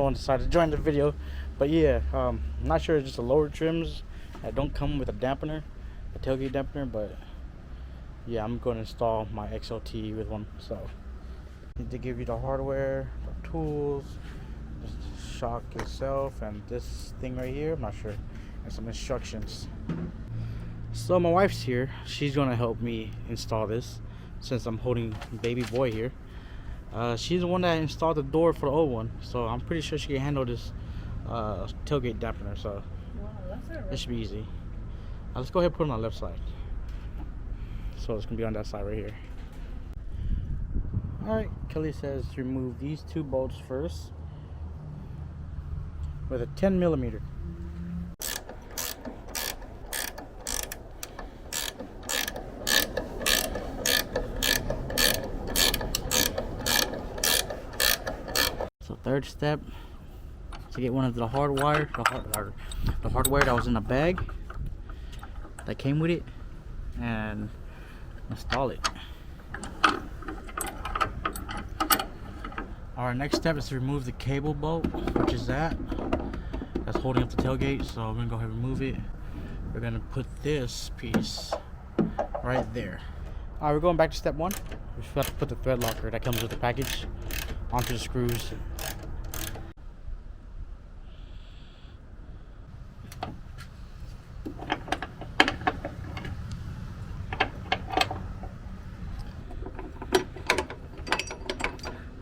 someone decided to join the video. But yeah, I'm not sure, it's just the lower trims that don't come with a dampener, a tailgate dampener. But yeah, I'm going to install my XLT with one. So need to give you the hardware, the tools, the shock itself, and this thing right here, I'm not sure, and some instructions. So my wife's here. She's gonna help me install this since I'm holding baby boy here. She's the one that installed the door for the old one, so I'm pretty sure she can handle this tailgate dampener. So it should be easy. Let's go ahead and put it on the left side. So it's gonna be on that side right here. Alright, Kelly says to remove these two bolts first with a 10mm. So third step, to get one of the hardwire that was in the bag that came with it, and install it. Our next step is to remove the cable bolt, which is that's holding up the tailgate. So we're gonna go ahead and remove it. We're gonna put this piece right there. Alright, we're going back to step one. We have to put the thread locker that comes with the package onto the screws.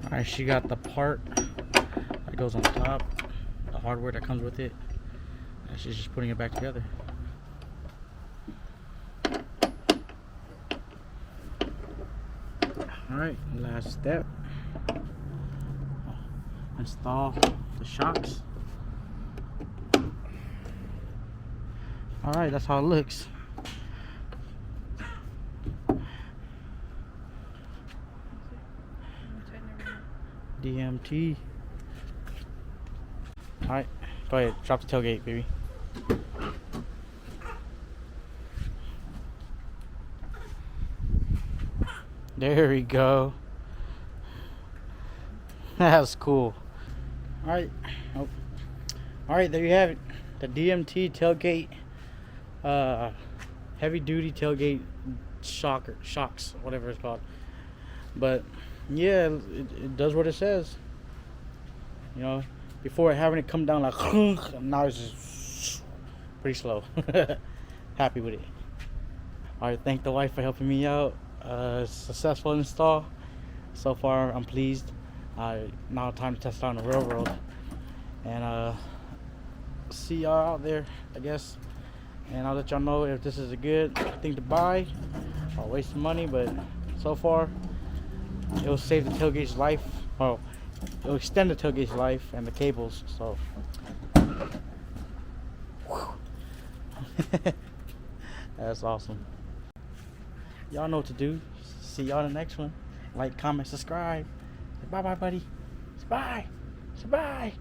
Alright, she got the part that goes on top, the hardware that comes with it, and she's just putting it back together. Alright, last step. Install the shocks. Alright, that's how it looks. DMT. Alright, go ahead, drop the tailgate, baby. There we go. That's cool. Alright. Oh. Alright, there you have it. The DMT tailgate, heavy duty tailgate shocks, whatever it's called. But yeah, it does what it says. You know, before having it come down like now it's just pretty slow. Happy with it. Alright, thank the wife for helping me out. Successful install. So far I'm pleased. Now time to test it out in the real world. And see y'all out there, I guess. And I'll let y'all know if this is a good thing to buy or waste money, but so far it will save the tailgate's life. Well, it will extend the tailgate's life and the cables. So that's awesome. Y'all know what to do. See y'all in the next one. Like, comment, subscribe. Bye bye, buddy. Bye. Bye.